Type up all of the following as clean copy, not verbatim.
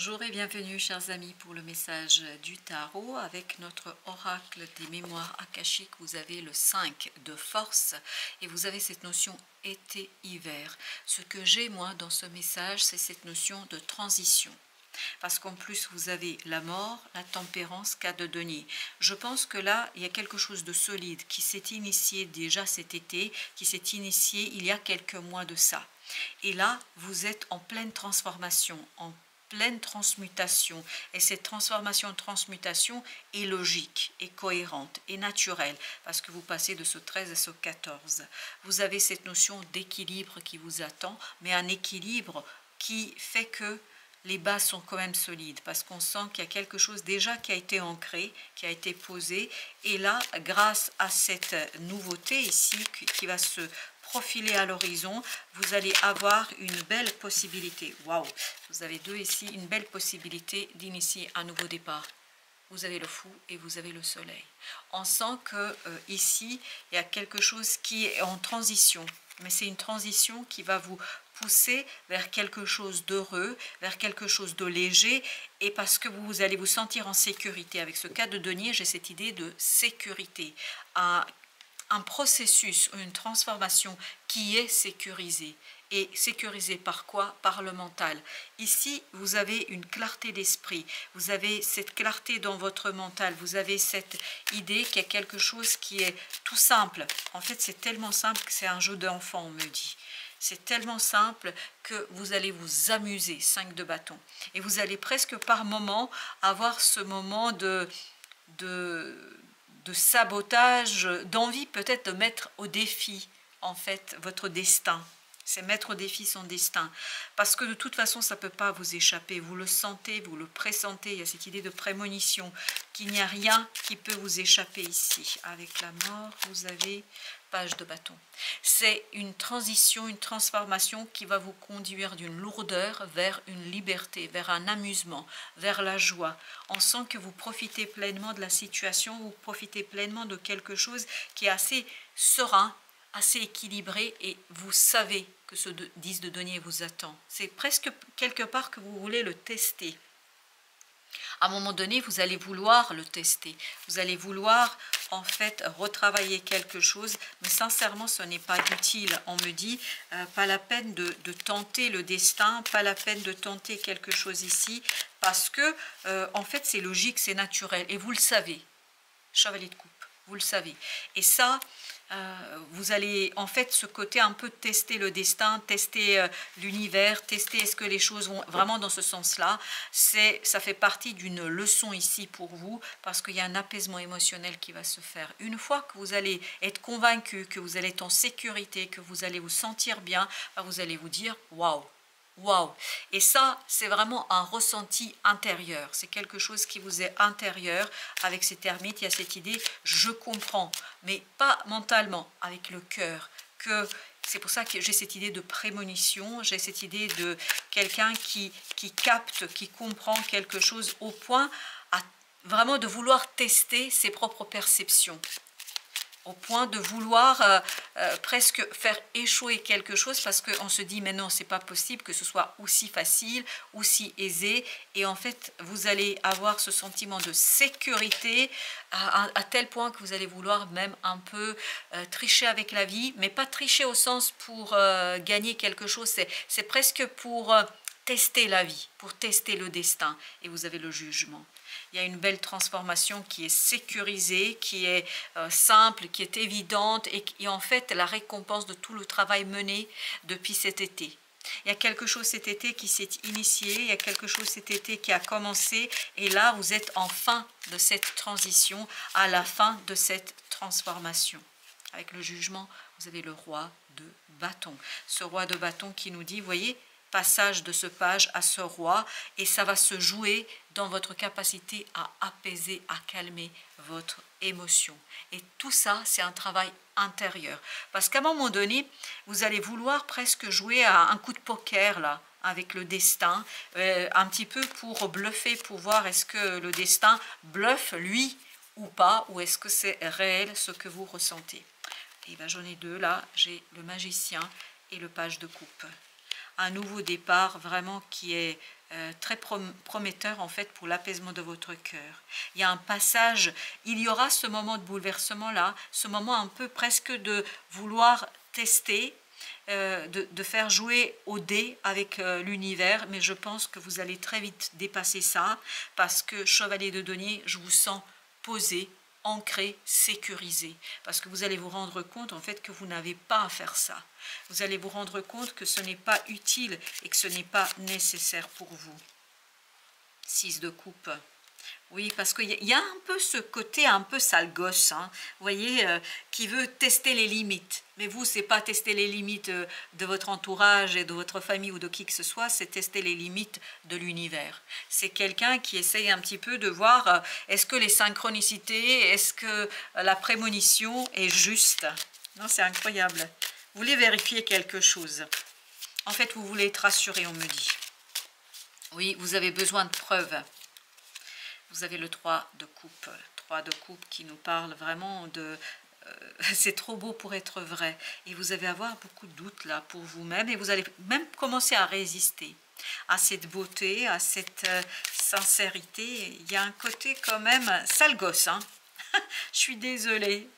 Bonjour et bienvenue chers amis pour le message du tarot avec notre oracle des mémoires akashiques. Vous avez le 5 de force et vous avez cette notion été-hiver. Ce que j'ai moi dans ce message, c'est cette notion de transition. Parce qu'en plus vous avez la mort, la tempérance, 4 de denier. Je pense que là il y a quelque chose de solide qui s'est initié déjà cet été, qui s'est initié il y a quelques mois de ça. Et là vous êtes en pleine transformation, en pleine transmutation, et cette transformation est logique, est cohérente, est naturelle, parce que vous passez de ce 13 à ce 14. Vous avez cette notion d'équilibre qui vous attend, mais un équilibre qui fait que les bases sont quand même solides, parce qu'on sent qu'il y a quelque chose déjà qui a été ancré, qui a été posé, et là, grâce à cette nouveauté ici, qui va se profiler à l'horizon, vous allez avoir une belle possibilité. Waouh, vous avez deux ici, une belle possibilité d'initier un nouveau départ. Vous avez le fou et vous avez le soleil. On sent que ici, il y a quelque chose qui est en transition, mais c'est une transition qui va vous pousser vers quelque chose d'heureux, vers quelque chose de léger, et parce que vous allez vous sentir en sécurité. Avec ce cas de denier, j'ai cette idée de sécurité, un processus, une transformation qui est sécurisée. Et sécurisé par quoi? Par le mental. Ici, vous avez une clarté d'esprit, vous avez cette clarté dans votre mental, vous avez cette idée qu'il y a quelque chose qui est tout simple. En fait, c'est tellement simple que c'est un jeu d'enfant, on me dit. C'est tellement simple que vous allez vous amuser, 5 de bâton. Et vous allez presque par moment avoir ce moment de sabotage, d'envie peut-être de mettre au défi, en fait, votre destin. C'est mettre au défi son destin. Parce que de toute façon, ça ne peut pas vous échapper. Vous le sentez, vous le pressentez. Il y a cette idée de prémonition, qu'il n'y a rien qui peut vous échapper ici. Avec la mort, vous avez page de bâton. C'est une transition, une transformation qui va vous conduire d'une lourdeur vers une liberté, vers un amusement, vers la joie. On sent que vous profitez pleinement de la situation, vous profitez pleinement de quelque chose qui est assez serein, assez équilibré, et vous savez que ce 10 de denier vous attend. C'est presque quelque part que vous voulez le tester. À un moment donné, vous allez vouloir le tester. Vous allez vouloir, en fait, retravailler quelque chose. Mais sincèrement, ce n'est pas utile. On me dit, pas la peine de tenter le destin, pas la peine de tenter quelque chose ici. Parce que, en fait, c'est logique, c'est naturel. Et vous le savez. Chevalier de coupe, vous le savez. Et ça, vous allez en fait ce côté un peu tester le destin, tester l'univers, tester est-ce que les choses vont vraiment dans ce sens-là. Ça fait partie d'une leçon ici pour vous, parce qu'il y a un apaisement émotionnel qui va se faire. Une fois que vous allez être convaincu, que vous allez être en sécurité, que vous allez vous sentir bien, vous allez vous dire waouh. Waouh! Et ça, c'est vraiment un ressenti intérieur. C'est quelque chose qui vous est intérieur. Avec ces termites, il y a cette idée, je comprends, mais pas mentalement, avec le cœur. C'est pour ça que j'ai cette idée de prémonition, j'ai cette idée de quelqu'un qui capte, qui comprend quelque chose au point vraiment de vouloir tester ses propres perceptions, au point de vouloir presque faire échouer quelque chose, parce qu'on se dit mais non, c'est pas possible que ce soit aussi facile, aussi aisé, et en fait vous allez avoir ce sentiment de sécurité à tel point que vous allez vouloir même un peu tricher avec la vie, mais pas tricher au sens pour gagner quelque chose, c'est presque pour tester la vie, pour tester le destin, et vous avez le jugement. Il y a une belle transformation qui est sécurisée, qui est simple, qui est évidente, et en fait la récompense de tout le travail mené depuis cet été. Il y a quelque chose cet été qui s'est initié, il y a quelque chose cet été qui a commencé, et là vous êtes en fin de cette transition, à la fin de cette transformation. Avec le jugement, vous avez le roi de bâton. Ce roi de bâton qui nous dit, vous voyez, passage de ce page à ce roi, et ça va se jouer dans votre capacité à apaiser, à calmer votre émotion. Et tout ça, c'est un travail intérieur. Parce qu'à un moment donné, vous allez vouloir presque jouer à un coup de poker, là, avec le destin, un petit peu pour bluffer, pour voir est-ce que le destin bluffe, lui, ou pas, ou est-ce que c'est réel ce que vous ressentez. Et bien j'en ai deux, là, j'ai le magicien et le page de coupe. un nouveau départ vraiment qui est très prometteur en fait pour l'apaisement de votre cœur. Il y a un passage, il y aura ce moment de bouleversement là, ce moment un peu presque de vouloir tester, de faire jouer au dé avec l'univers, mais je pense que vous allez très vite dépasser ça, parce que chevalier de denier, je vous sens posé, ancré, sécurisé, parce que vous allez vous rendre compte en fait que vous n'avez pas à faire ça. Vous allez vous rendre compte que ce n'est pas utile et que ce n'est pas nécessaire pour vous. 6 de coupe. Oui, parce qu'il y a un peu ce côté un peu sale gosse, hein, vous voyez, qui veut tester les limites. Mais vous, c'est pas tester les limites de votre entourage et de votre famille ou de qui que ce soit, c'est tester les limites de l'univers. C'est quelqu'un qui essaye un petit peu de voir, est-ce que les synchronicités, est-ce que la prémonition est juste? Non, c'est incroyable. Vous voulez vérifier quelque chose. En fait, vous voulez être rassuré, on me dit. Oui, vous avez besoin de preuves. Vous avez le 3 de coupe. 3 de coupe qui nous parle vraiment de... c'est trop beau pour être vrai. Et vous allez avoir beaucoup de doutes là pour vous-même. Et vous allez même commencer à résister à cette beauté, à cette sincérité. Il y a un côté quand même sale gosse. Hein. Je suis désolée.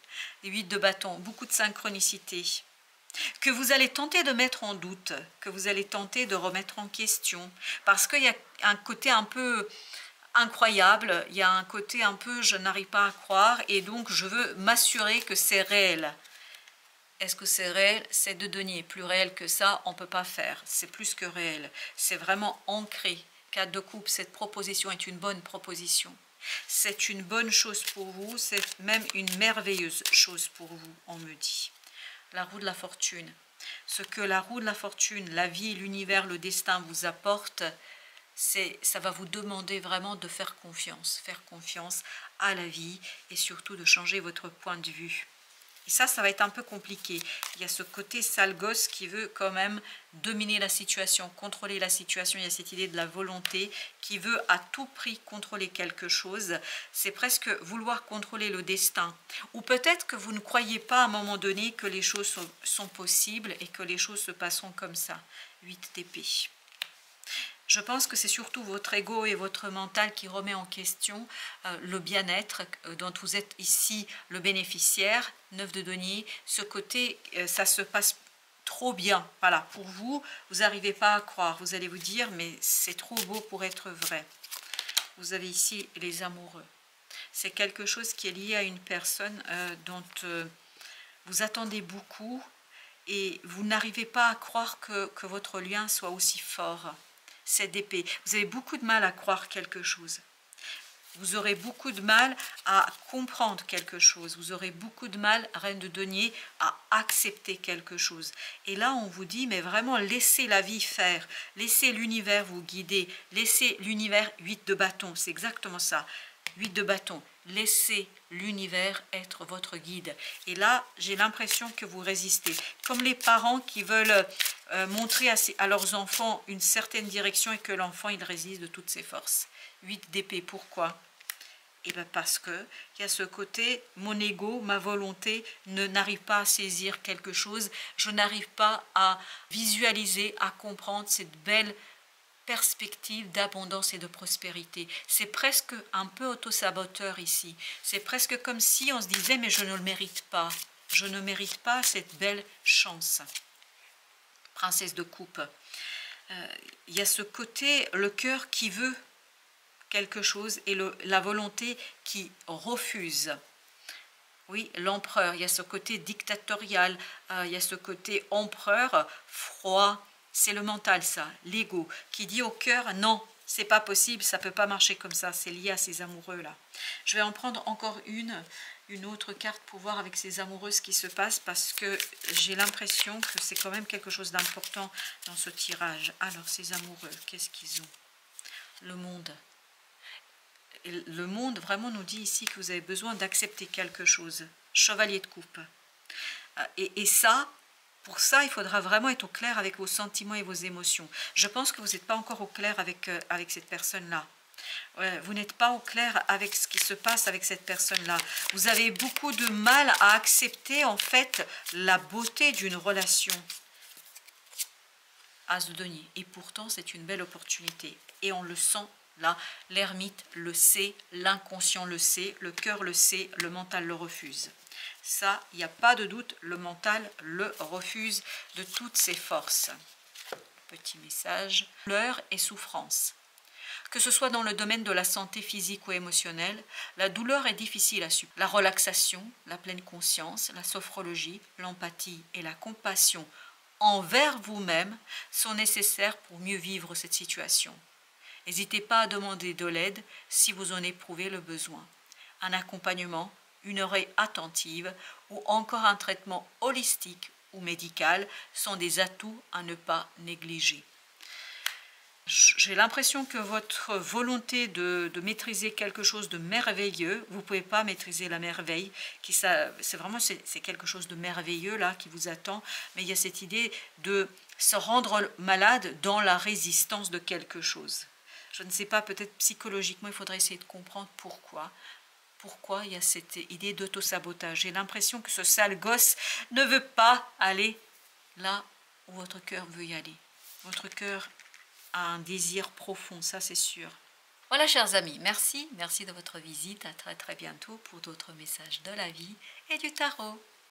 8 de bâton. Beaucoup de synchronicité. Que vous allez tenter de mettre en doute. Que vous allez tenter de remettre en question. Parce qu'il y a un côté un peu... incroyable, il y a un côté un peu je n'arrive pas à croire et donc je veux m'assurer que c'est réel. Est-ce que c'est réel? C'est de denier, plus réel que ça on ne peut pas faire, c'est plus que réel, c'est vraiment ancré. 4 de coupe, cette proposition est une bonne proposition, c'est une bonne chose pour vous, c'est même une merveilleuse chose pour vous, on me dit. La roue de la fortune, ce que la roue de la fortune, la vie, l'univers, le destin vous apporte, ça va vous demander vraiment de faire confiance à la vie et surtout de changer votre point de vue. Et ça va être un peu compliqué. Il y a ce côté sale gosse qui veut quand même dominer la situation, contrôler la situation. Il y a cette idée de la volonté qui veut à tout prix contrôler quelque chose. C'est presque vouloir contrôler le destin. Ou peut-être que vous ne croyez pas à un moment donné que les choses sont possibles et que les choses se passeront comme ça. 8 d'épée. Je pense que c'est surtout votre ego et votre mental qui remet en question le bien-être dont vous êtes ici le bénéficiaire. 9 de denier, ce côté, ça se passe trop bien. Voilà, pour vous, vous n'arrivez pas à croire. Vous allez vous dire, mais c'est trop beau pour être vrai. Vous avez ici les amoureux. C'est quelque chose qui est lié à une personne dont vous attendez beaucoup et vous n'arrivez pas à croire que votre lien soit aussi fort. 7 d'épée. Vous avez beaucoup de mal à croire quelque chose. Vous aurez beaucoup de mal à comprendre quelque chose. Vous aurez beaucoup de mal, reine de denier, à accepter quelque chose. Et là, on vous dit, mais vraiment, laissez la vie faire. Laissez l'univers vous guider. Laissez l'univers, 8 de bâton. C'est exactement ça. 8 de bâton. Laissez l'univers être votre guide. Et là, j'ai l'impression que vous résistez. Comme les parents qui veulent montrer à leurs enfants une certaine direction et que l'enfant, il résiste de toutes ses forces. 8 d'épée, pourquoi? Et bien parce que il y a ce côté, mon ego, ma volonté n'arrive pas à saisir quelque chose. Je n'arrive pas à visualiser, à comprendre cette belle perspective d'abondance et de prospérité. C'est presque un peu auto-saboteur ici. C'est presque comme si on se disait, mais je ne le mérite pas. Je ne mérite pas cette belle chance. Princesse de coupe. Il y a ce côté, le cœur qui veut quelque chose et la volonté qui refuse. Oui, l'empereur. Il y a ce côté dictatorial. Il y a ce côté empereur, froid. C'est le mental, ça, l'ego, qui dit au cœur, non, c'est pas possible, ça peut pas marcher comme ça, c'est lié à ces amoureux-là. Je vais en prendre encore une autre carte pour voir avec ces amoureux ce qui se passe, parce que j'ai l'impression que c'est quand même quelque chose d'important dans ce tirage. Alors, ces amoureux, qu'est-ce qu'ils ont? Le monde. Et le monde vraiment nous dit ici que vous avez besoin d'accepter quelque chose. Chevalier de coupe. Et ça... Pour ça, il faudra vraiment être au clair avec vos sentiments et vos émotions. Je pense que vous n'êtes pas encore au clair avec cette personne-là. Vous n'êtes pas au clair avec ce qui se passe avec cette personne-là. Vous avez beaucoup de mal à accepter, en fait, la beauté d'une relation. As de denier. Et pourtant, c'est une belle opportunité. Et on le sent là, l'ermite le sait, l'inconscient le sait, le cœur le sait, le mental le refuse. Ça, il n'y a pas de doute, le mental le refuse de toutes ses forces. Petit message. Douleur et souffrance. Que ce soit dans le domaine de la santé physique ou émotionnelle, la douleur est difficile à supporter. La relaxation, la pleine conscience, la sophrologie, l'empathie et la compassion envers vous-même sont nécessaires pour mieux vivre cette situation. N'hésitez pas à demander de l'aide si vous en éprouvez le besoin. Un accompagnement, une oreille attentive ou encore un traitement holistique ou médical sont des atouts à ne pas négliger. J'ai l'impression que votre volonté de maîtriser quelque chose de merveilleux, vous ne pouvez pas maîtriser la merveille, c'est quelque chose de merveilleux là qui vous attend, mais il y a cette idée de se rendre malade dans la résistance de quelque chose. Je ne sais pas, peut-être psychologiquement, il faudrait essayer de comprendre pourquoi. Pourquoi il y a cette idée d'auto-sabotage. J'ai l'impression que ce sale gosse ne veut pas aller là où votre cœur veut y aller. Votre cœur a un désir profond, ça c'est sûr. Voilà, chers amis, merci de votre visite. À très très bientôt pour d'autres messages de la vie et du tarot.